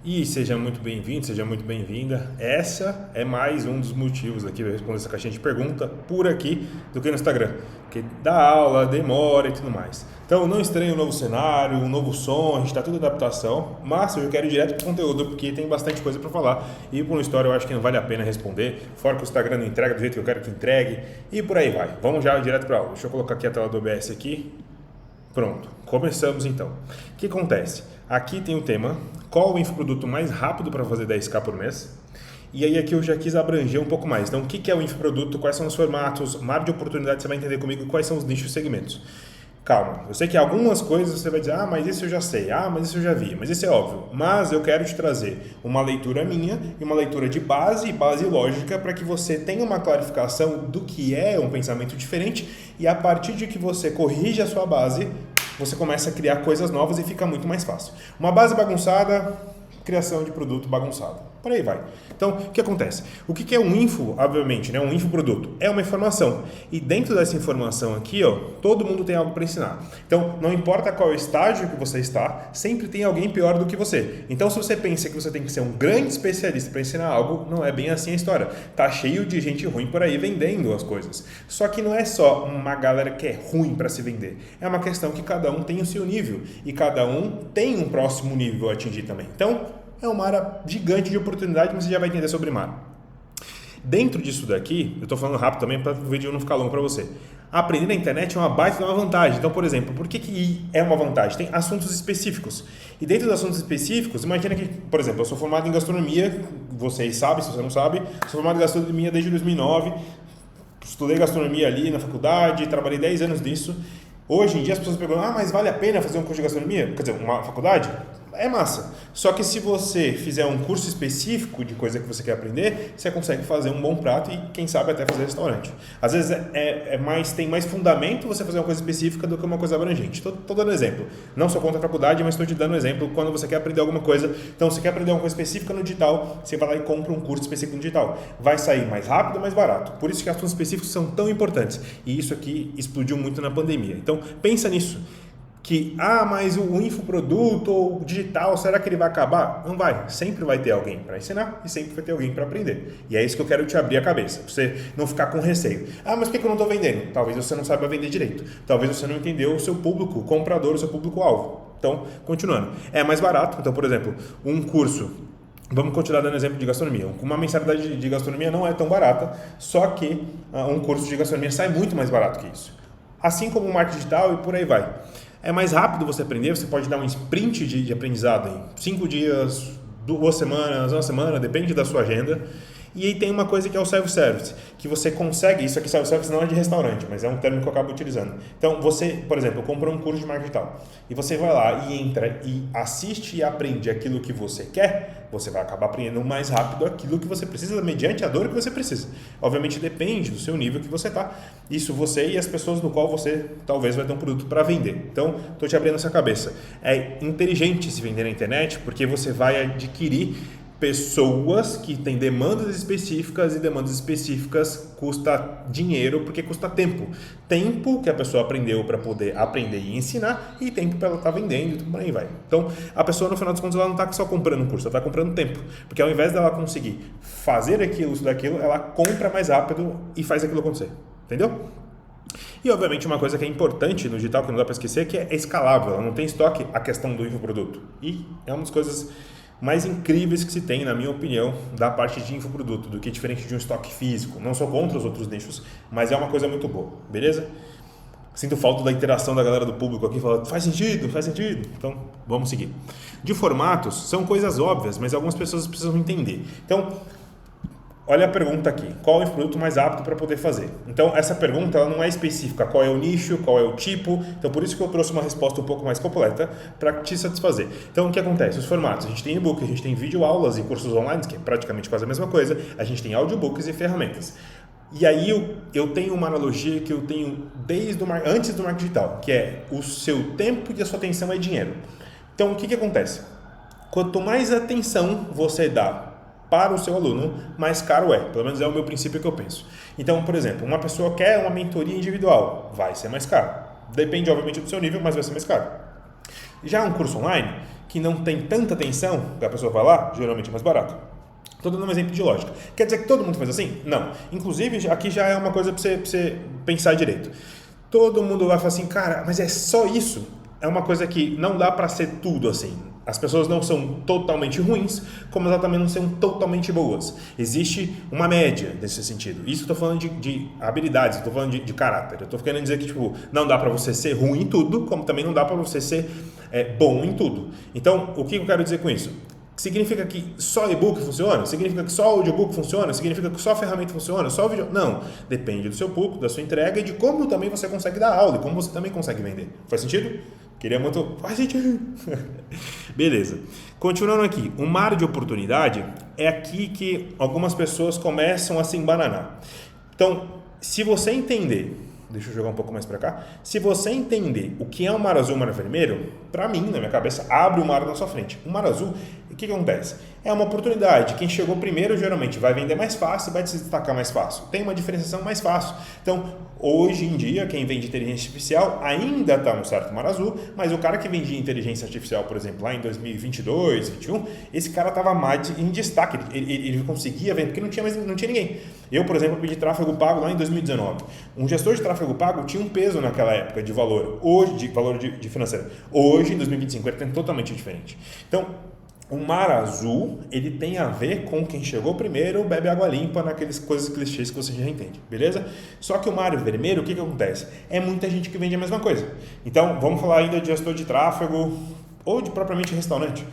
E seja muito bem-vindo, seja muito bem-vinda. Essa é mais um dos motivos aqui, eu responder essa caixinha de pergunta por aqui do que no Instagram, porque dá aula, demora e tudo mais. Então não estranhe um novo cenário, um novo som, a gente está tudo em adaptação, mas eu quero ir direto para o conteúdo, porque tem bastante coisa para falar e por uma história eu acho que não vale a pena responder, fora que o Instagram não entrega do jeito que eu quero que entregue e por aí vai. Vamos já direto para a aula. Deixa eu colocar aqui a tela do OBS aqui. Pronto, começamos então. O que acontece? Aqui tem o tema, qual o infoproduto mais rápido para fazer 10k por mês? E aí aqui eu já quis abranger um pouco mais. Então, o que é o infoproduto, quais são os formatos, mar de oportunidade, você vai entender comigo quais são os nichos e segmentos. Calma, eu sei que algumas coisas você vai dizer, mas isso eu já sei, mas isso eu já vi, mas isso é óbvio. Mas eu quero te trazer uma leitura minha e uma leitura de base e base lógica para que você tenha uma clarificação do que é um pensamento diferente e a partir de que você corrige a sua base, você começa a criar coisas novas e fica muito mais fácil. Uma base bagunçada, criação de produto bagunçado. Por aí vai. Então, o que acontece? O que é um info, obviamente, né? Um infoproduto? É uma informação. E dentro dessa informação aqui, todo mundo tem algo para ensinar. Então, não importa qual estágio que você está, sempre tem alguém pior do que você. Então, se você pensa que você tem que ser um grande especialista para ensinar algo, não é bem assim a história. Tá cheio de gente ruim por aí vendendo as coisas. Só que não é só uma galera que é ruim para se vender. É uma questão que cada um tem o seu nível. E cada um tem um próximo nível a atingir também. Então, é uma área gigante de oportunidade, mas você já vai entender sobre mar. Dentro disso daqui, eu estou falando rápido também para o vídeo não ficar longo para você. Aprender na internet é uma baita de uma vantagem. Então, por exemplo, por que é uma vantagem? Tem assuntos específicos. E dentro dos assuntos específicos, imagina que, por exemplo, eu sou formado em gastronomia, vocês sabem, se você não sabe, sou formado em gastronomia desde 2009, estudei gastronomia ali na faculdade, trabalhei 10 anos nisso. Hoje em dia as pessoas perguntam, mas vale a pena fazer um curso de gastronomia? Quer dizer, uma faculdade? É massa. Só que se você fizer um curso específico de coisa que você quer aprender, você consegue fazer um bom prato e quem sabe até fazer restaurante. Às vezes tem mais fundamento você fazer uma coisa específica do que uma coisa abrangente. Estou dando exemplo. Não sou contra a faculdade, mas estou te dando exemplo quando você quer aprender alguma coisa. Então, se você quer aprender uma coisa específica no digital, você vai lá e compra um curso específico no digital. Vai sair mais rápido, mais barato. Por isso que assuntos específicos são tão importantes. E isso aqui explodiu muito na pandemia. Então, pensa nisso. Mas o infoproduto ou o digital, será que ele vai acabar? Não vai. Sempre vai ter alguém para ensinar e sempre vai ter alguém para aprender. E é isso que eu quero te abrir a cabeça, pra você não ficar com receio. Mas por que eu não estou vendendo? Talvez você não saiba vender direito. Talvez você não entendeu o seu público comprador, o seu público-alvo. Então, continuando. É mais barato. Então, por exemplo, um curso. Vamos continuar dando exemplo de gastronomia. Uma mensalidade de gastronomia não é tão barata, só que um curso de gastronomia sai muito mais barato que isso. Assim como o marketing digital e por aí vai. É mais rápido você aprender, você pode dar um sprint de aprendizado em 5 dias, 2 semanas, uma semana, depende da sua agenda. E aí tem uma coisa que é o self-service, que você consegue, isso aqui self-service não é de restaurante, mas é um termo que eu acabo utilizando. Então você, por exemplo, comprou um curso de marketing digital e você vai lá e entra e assiste e aprende aquilo que você quer, você vai acabar aprendendo mais rápido aquilo que você precisa, mediante a dor que você precisa. Obviamente depende do seu nível que você está, isso você e as pessoas no qual você talvez vai ter um produto para vender. Então, estou te abrindo essa cabeça. É inteligente se vender na internet porque você vai adquirir pessoas que têm demandas específicas e demandas específicas custa dinheiro porque custa tempo. Tempo que a pessoa aprendeu para poder aprender e ensinar e tempo para ela estar vendendo e por aí vai. Então, a pessoa no final dos contos ela não está só comprando um curso, ela está comprando tempo. Porque ao invés dela conseguir fazer aquilo, isso daquilo, ela compra mais rápido e faz aquilo acontecer. Entendeu? E obviamente uma coisa que é importante no digital que não dá para esquecer é que é escalável, ela não tem estoque a questão do infoproduto. E é uma das coisas mais incríveis que se tem, na minha opinião, da parte de infoproduto, do que diferente de um estoque físico. Não sou contra os outros nichos, mas é uma coisa muito boa, beleza? Sinto falta da interação da galera do público aqui, falando, faz sentido, faz sentido. Então, vamos seguir. De formatos, são coisas óbvias, mas algumas pessoas precisam entender. Então, olha a pergunta aqui, qual é o produto mais apto para poder fazer? Então, essa pergunta ela não é específica, qual é o nicho, qual é o tipo, então por isso que eu trouxe uma resposta um pouco mais completa para te satisfazer. Então, o que acontece? Os formatos, a gente tem e-book, a gente tem videoaulas e cursos online, que é praticamente quase a mesma coisa, a gente tem audiobooks e ferramentas. E aí eu tenho uma analogia que eu tenho antes do marketing digital, que é o seu tempo e a sua atenção é dinheiro. Então, o que acontece? Quanto mais atenção você dá para o seu aluno, mais caro é. Pelo menos é o meu princípio que eu penso. Então, por exemplo, uma pessoa quer uma mentoria individual, vai ser mais caro. Depende, obviamente, do seu nível, mas vai ser mais caro. Já um curso online, que não tem tanta atenção, que a pessoa vai lá, geralmente é mais barato. Estou dando um exemplo de lógica. Quer dizer que todo mundo faz assim? Não. Inclusive, aqui já é uma coisa para você pensar direito. Todo mundo vai falar assim, cara, mas é só isso? É uma coisa que não dá para ser tudo assim. As pessoas não são totalmente ruins, como elas também não são totalmente boas. Existe uma média nesse sentido. Isso eu estou falando de habilidades, estou falando de caráter. Eu estou querendo dizer que tipo, não dá para você ser ruim em tudo, como também não dá para você ser bom em tudo. Então, o que eu quero dizer com isso? Significa que só e-book funciona? Significa que só audiobook funciona? Significa que só ferramenta funciona? Só vídeo? Não. Depende do seu público, da sua entrega e de como também você consegue dar aula e como você também consegue vender. Faz sentido? Queria muito... Faz sentido. Beleza. Continuando aqui. O mar de oportunidade é aqui que algumas pessoas começam a se embananar. Então, se você entender... Deixa eu jogar um pouco mais para cá. Se você entender o que é um mar azul e um mar vermelho, para mim, na minha cabeça, abre o mar na sua frente. O mar azul, o que acontece? É uma oportunidade. Quem chegou primeiro, geralmente, vai vender mais fácil e vai se destacar mais fácil. Tem uma diferenciação mais fácil. Então, hoje em dia, quem vende inteligência artificial ainda está no certo mar azul, mas o cara que vendia inteligência artificial, por exemplo, lá em 2022, 2021, esse cara estava mais em destaque. Ele conseguia vender, porque não tinha ninguém. Eu, por exemplo, pedi tráfego pago lá em 2019. Um gestor de tráfego pago tinha um peso naquela época de valor, hoje, de valor de financeiro. Hoje, em 2025, ele tem totalmente diferente. Então, o mar azul, ele tem a ver com quem chegou primeiro, bebe água limpa, naquelas coisas clichês que você já entende, beleza? Só que o mar vermelho, o que acontece? É muita gente que vende a mesma coisa. Então, vamos falar ainda de gestor de tráfego ou de propriamente restaurante.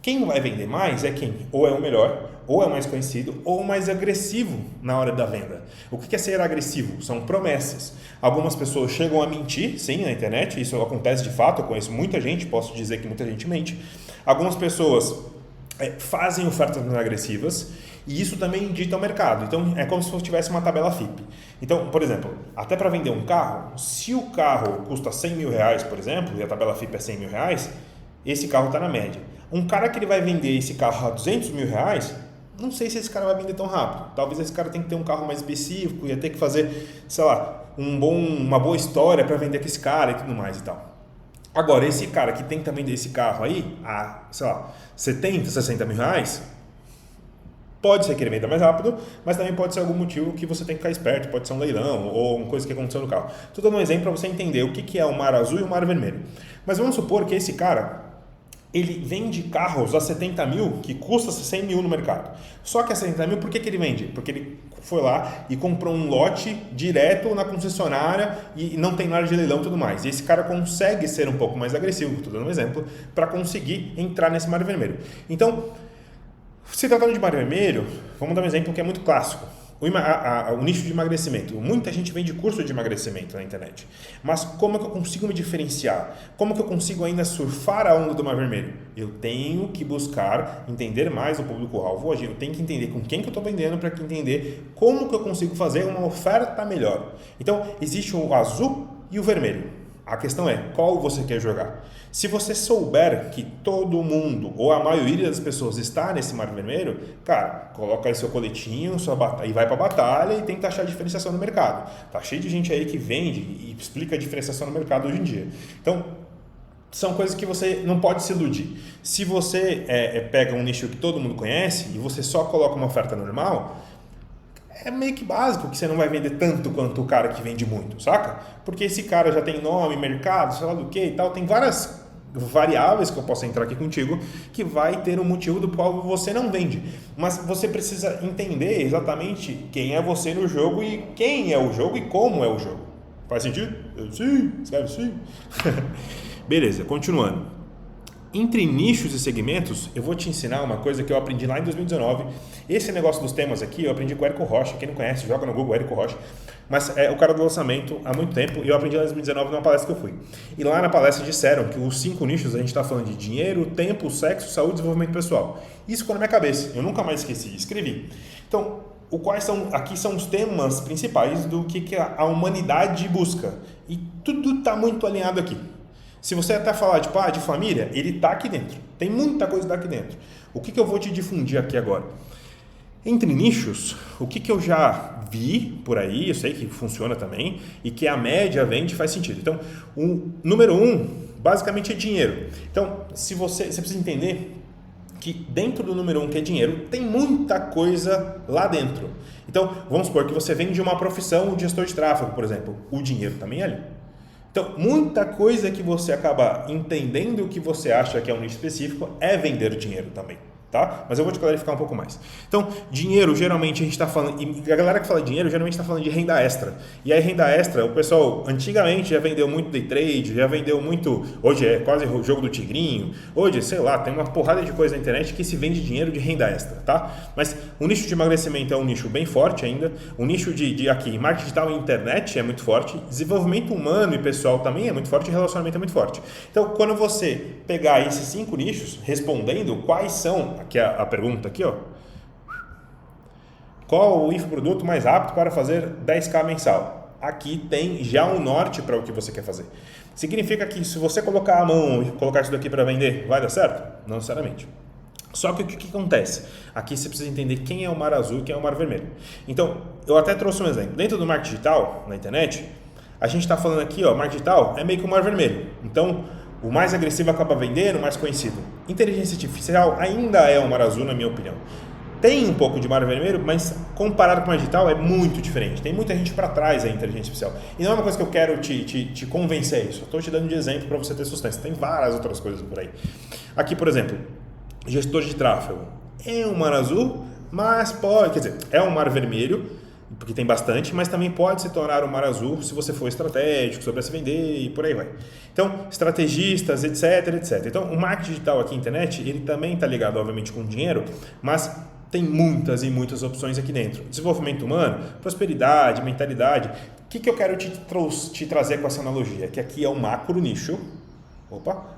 Quem vai vender mais é quem ou é o melhor, ou é o mais conhecido, ou o mais agressivo na hora da venda. O que é ser agressivo? São promessas. Algumas pessoas chegam a mentir, sim, na internet, isso acontece de fato, eu conheço muita gente, posso dizer que muita gente mente. Algumas pessoas fazem ofertas mais agressivas e isso também dita o mercado. Então, é como se tivesse uma tabela FIPE. Então, por exemplo, até para vender um carro, se o carro custa 100 mil reais, por exemplo, e a tabela FIPE é 100 mil reais, esse carro está na média. Um cara que ele vai vender esse carro a 200 mil reais, não sei se esse cara vai vender tão rápido. Talvez esse cara tenha que ter um carro mais específico, ia ter que fazer, sei lá, uma boa história para vender com esse cara e tudo mais e tal. Agora, esse cara que tenta vender esse carro aí a, sei lá, 70, 60 mil reais, pode ser que ele venda mais rápido, mas também pode ser algum motivo que você tem que ficar esperto, pode ser um leilão ou uma coisa que aconteceu no carro. Estou dando um exemplo para você entender o que é o mar azul e o mar vermelho. Mas vamos supor que esse cara, ele vende carros a 70 mil que custa 100 mil no mercado. Só que a 70 mil, por que ele vende? Porque ele foi lá e comprou um lote direto na concessionária e não tem nada de leilão e tudo mais. E esse cara consegue ser um pouco mais agressivo, estou dando um exemplo, para conseguir entrar nesse mar vermelho. Então, se tratando de mar vermelho, vamos dar um exemplo que é muito clássico. O nicho de emagrecimento. Muita gente vende curso de emagrecimento na internet. Mas como é que eu consigo me diferenciar? Como que eu consigo ainda surfar a onda do mar vermelho? Eu tenho que buscar entender mais o público-alvo. Eu tenho que entender com quem que eu estou vendendo para entender como que eu consigo fazer uma oferta melhor. Então, existe o azul e o vermelho. A questão é, qual você quer jogar? Se você souber que todo mundo, ou a maioria das pessoas está nesse mar vermelho, cara, coloca aí seu coletinho e vai para a batalha e tenta achar diferenciação no mercado. Tá cheio de gente aí que vende e explica a diferenciação no mercado hoje em dia. Então, são coisas que você não pode se iludir. Se você pega um nicho que todo mundo conhece e você só coloca uma oferta normal, é meio que básico que você não vai vender tanto quanto o cara que vende muito, saca? Porque esse cara já tem nome, mercado, sei lá do que e tal, tem várias variáveis que eu posso entrar aqui contigo que vai ter um motivo do qual você não vende. Mas você precisa entender exatamente quem é você no jogo e quem é o jogo e como é o jogo. Faz sentido? Sim, escreve sim. Beleza, continuando. Entre nichos e segmentos, eu vou te ensinar uma coisa que eu aprendi lá em 2019. Esse negócio dos temas aqui, eu aprendi com o Érico Rocha. Quem não conhece, joga no Google Érico Rocha. Mas é o cara do lançamento há muito tempo e eu aprendi lá em 2019 numa palestra que eu fui. E lá na palestra disseram que os 5 nichos, a gente está falando de dinheiro, tempo, sexo, saúde e desenvolvimento pessoal. Isso ficou na minha cabeça, eu nunca mais esqueci, escrevi. Então, aqui são os temas principais do que a humanidade busca. E tudo está muito alinhado aqui. Se você até falar de família, ele está aqui dentro. Tem muita coisa aqui dentro. O que eu vou te difundir aqui agora? Entre nichos, o que eu já vi por aí, eu sei que funciona também, e que a média vende faz sentido. Então, o número 1, Basicamente é dinheiro. Então, se você precisa entender que dentro do número 1, que é dinheiro, tem muita coisa lá dentro. Então, vamos supor que você vem de uma profissão de gestor de tráfego, por exemplo. O dinheiro também é ali. Então, muita coisa que você acaba entendendo o que você acha que é um nicho específico é vender dinheiro também. Tá? Mas eu vou te clarificar um pouco mais. Então, dinheiro, geralmente a gente está falando, e a galera que fala dinheiro, geralmente está falando de renda extra. E aí, renda extra, o pessoal antigamente já vendeu muito day trade, já vendeu muito, hoje é quase o jogo do tigrinho, hoje, sei lá, tem uma porrada de coisa na internet que se vende dinheiro de renda extra, tá? Mas o nicho de emagrecimento é um nicho bem forte ainda, o nicho de aqui, marketing digital e internet é muito forte, desenvolvimento humano e pessoal também é muito forte, e relacionamento é muito forte. Então, quando você pegar esses 5 nichos, respondendo quais são, aqui a pergunta aqui, ó. Qual o infoproduto mais rápido para fazer 10k mensal? Aqui tem já um norte para o que você quer fazer. Significa que se você colocar a mão e colocar isso daqui para vender, vai dar certo? Não necessariamente. Só que o que acontece? Aqui você precisa entender quem é o mar azul e quem é o mar vermelho. Então, eu até trouxe um exemplo. Dentro do marketing digital, na internet, a gente está falando aqui, ó, marketing digital é meio que o mar vermelho. Então, o mais agressivo acaba vendendo, o mais conhecido. Inteligência artificial ainda é o mar azul, na minha opinião. Tem um pouco de mar vermelho, mas comparado com o mar digital é muito diferente. Tem muita gente para trás da inteligência artificial. E não é uma coisa que eu quero te convencer a isso. Estou te dando de exemplo para você ter sustância. Tem várias outras coisas por aí. Aqui, por exemplo, gestor de tráfego. É um mar azul, mas pode... Quer dizer, é um mar vermelho, porque tem bastante, mas também pode se tornar um mar azul se você for estratégico, souber se vender e por aí vai. Então, estrategistas, etc, etc. Então, o marketing digital aqui na internet, ele também está ligado, obviamente, com dinheiro, mas tem muitas e muitas opções aqui dentro. Desenvolvimento humano, prosperidade, mentalidade. O que eu quero te trazer com essa analogia? Que aqui é um macro nicho.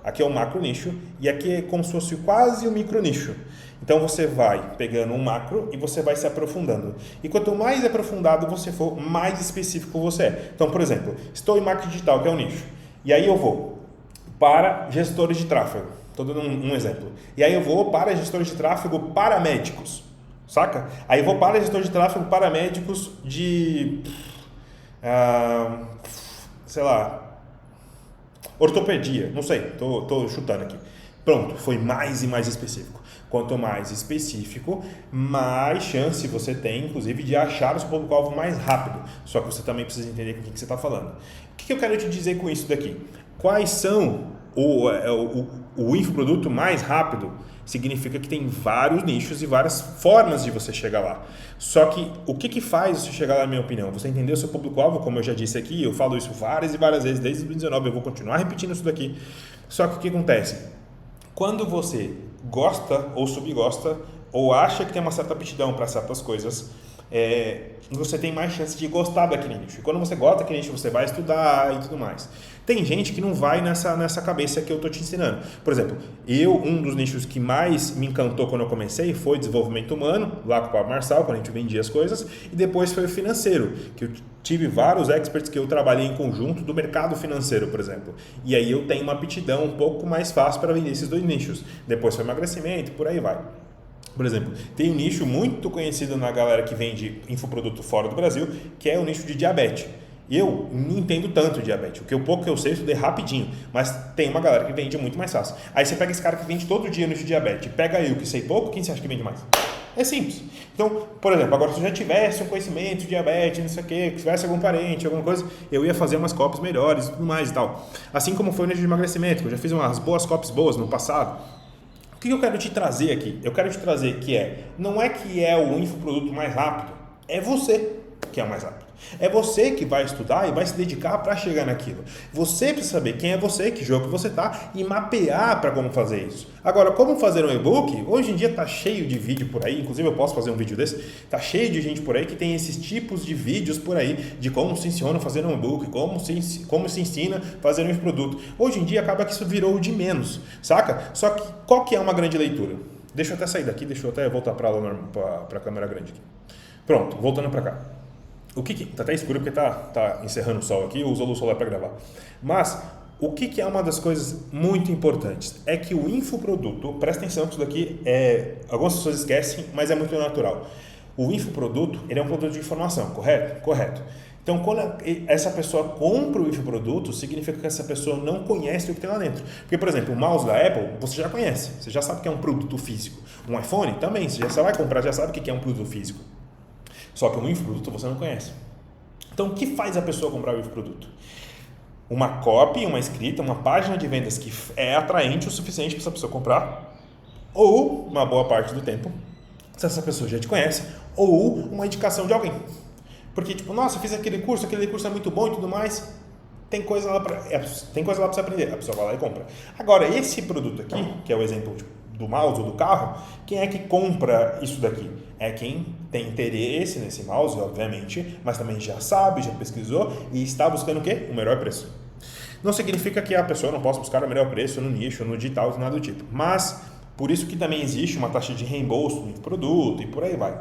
Aqui é um macro nicho e aqui é como se fosse quase um micro nicho. Então você vai pegando um macro e você vai se aprofundando. E quanto mais aprofundado você for, mais específico você é. Então, por exemplo, estou em marketing digital, que é um nicho. E aí eu vou para gestores de tráfego. Estou dando um exemplo. E aí eu vou para gestores de tráfego para médicos. Saca? Aí eu vou para gestores de tráfego para médicos de... sei lá... ortopedia, não sei, tô chutando aqui. Pronto, foi mais e mais específico. Quanto mais específico, mais chance você tem, inclusive, de achar o seu público-alvo mais rápido. Só que você também precisa entender com o que você está falando. O que eu quero te dizer com isso daqui? Quais são o infoproduto mais rápido? Significa que tem vários nichos e várias formas de você chegar lá. Só que o que faz você chegar lá, na minha opinião? Você entender o seu público-alvo, como eu já disse aqui, eu falo isso várias e várias vezes, desde 2019, eu vou continuar repetindo isso daqui. Só que o que acontece? Quando você gosta ou subgosta, ou acha que tem uma certa aptidão para certas coisas, você tem mais chance de gostar daquele nicho. E quando você gosta daquele nicho, você vai estudar e tudo mais. Tem gente que não vai nessa cabeça que eu estou te ensinando. Por exemplo, um dos nichos que mais me encantou quando eu comecei foi desenvolvimento humano, lá com o Pablo Marçal, quando a gente vendia as coisas, e depois foi o financeiro, que eu tive vários experts que eu trabalhei em conjunto do mercado financeiro, por exemplo. E aí eu tenho uma aptidão um pouco mais fácil para vender esses dois nichos. Depois foi emagrecimento, por aí vai. Por exemplo, tem um nicho muito conhecido na galera que vende infoproduto fora do Brasil, que é o nicho de diabetes. Eu não entendo tanto de diabetes, o pouco que eu sei eu estudei rapidinho, mas tem uma galera que vende muito mais fácil. Aí você pega esse cara que vende todo dia no nicho de diabetes, pega eu que sei pouco, quem você acha que vende mais? É simples. Então, por exemplo, agora se eu já tivesse um conhecimento de diabetes, não sei o que tivesse algum parente, alguma coisa, eu ia fazer umas copies melhores e tudo mais e tal. Assim como foi o nicho de emagrecimento, que eu já fiz umas boas copies boas no passado. O que eu quero te trazer aqui? Eu quero te trazer não é que é o infoproduto mais rápido, é você que é o mais rápido. É você que vai estudar e vai se dedicar para chegar naquilo. Você precisa saber quem é você, que jogo você tá e mapear para como fazer isso. Agora, como fazer um e-book? Hoje em dia tá cheio de vídeo por aí, inclusive eu posso fazer um vídeo desse, tá cheio de gente por aí que tem esses tipos de vídeos por aí, de como se ensina fazer um e-book, como se ensina fazer um infoproduto. Hoje em dia acaba que isso virou de menos, saca? Só que qual que é uma grande leitura? Deixa eu até sair daqui, deixa eu até voltar para a câmera grande aqui. Pronto, voltando para cá. Tá até escuro porque tá encerrando o sol aqui, eu uso a luz solar para gravar. Mas o que é uma das coisas muito importantes? É que o infoproduto, presta atenção que isso daqui algumas pessoas esquecem, mas é muito natural. O infoproduto, ele é um produto de informação, correto? Correto. Então, quando essa pessoa compra o infoproduto, significa que essa pessoa não conhece o que tem lá dentro. Porque, por exemplo, o mouse da Apple, você já conhece, você já sabe que é um produto físico. Um iPhone também, você já vai comprar, já sabe o que é um produto físico. Só que um infoproduto você não conhece. Então, o que faz a pessoa comprar o infoproduto? Uma copy, uma escrita, uma página de vendas que é atraente o suficiente para essa pessoa comprar, ou, uma boa parte do tempo, se essa pessoa já te conhece, ou uma indicação de alguém. Porque, tipo, nossa, fiz aquele curso é muito bom e tudo mais, tem coisa lá para você aprender, a pessoa vai lá e compra. Agora, esse produto aqui, que é o exemplo do mouse ou do carro, quem é que compra isso daqui? É quem tem interesse nesse mouse, obviamente, mas também já sabe, já pesquisou e está buscando o quê? O melhor preço. Não significa que a pessoa não possa buscar o melhor preço no nicho, no digital, nada do tipo. Mas, por isso que também existe uma taxa de reembolso no produto e por aí vai.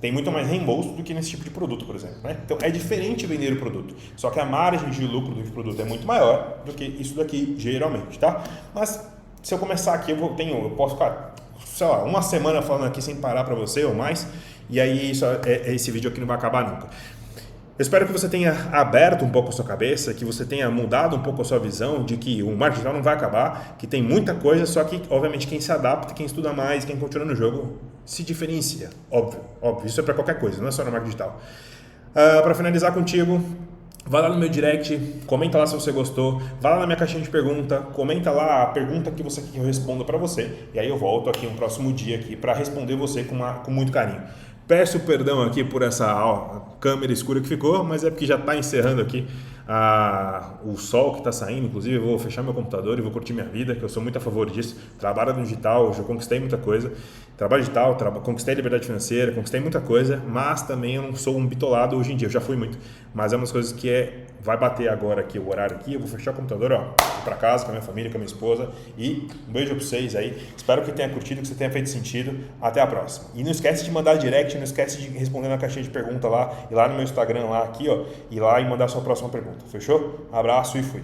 Tem muito mais reembolso do que nesse tipo de produto, por exemplo. Né? Então, é diferente vender o produto. Só que a margem de lucro do produto é muito maior do que isso daqui, geralmente, tá? Mas, se eu começar aqui, eu posso ficar, sei lá, uma semana falando aqui sem parar para você ou mais, e aí esse vídeo aqui não vai acabar nunca. Eu espero que você tenha aberto um pouco a sua cabeça, que você tenha mudado um pouco a sua visão de que o marketing digital não vai acabar, que tem muita coisa, só que, obviamente, quem se adapta, quem estuda mais, quem continua no jogo, se diferencia. Óbvio. Isso é para qualquer coisa, não é só no marketing digital. Para finalizar contigo, vai lá no meu direct, comenta lá se você gostou, vai lá na minha caixinha de pergunta, comenta lá a pergunta que você quer que eu responda para você, e aí eu volto aqui no próximo dia aqui para responder você com muito carinho. Peço perdão aqui por essa câmera escura que ficou, mas é porque já está encerrando aqui o sol que está saindo. Inclusive, eu vou fechar meu computador e vou curtir minha vida, que eu sou muito a favor disso. Trabalho no digital, já conquistei muita coisa. Trabalho digital, conquistei liberdade financeira, conquistei muita coisa, mas também eu não sou um bitolado hoje em dia, eu já fui muito. Mas é umas coisas que vai bater agora aqui, o horário aqui, eu vou fechar o computador, vou para casa com a minha família, com a minha esposa, e um beijo para vocês aí. Espero que tenha curtido, que você tenha feito sentido. Até a próxima. E não esquece de mandar direct, não esquece de responder na caixinha de pergunta lá, e lá no meu Instagram lá aqui, e lá e mandar a sua próxima pergunta. Fechou? Abraço e fui.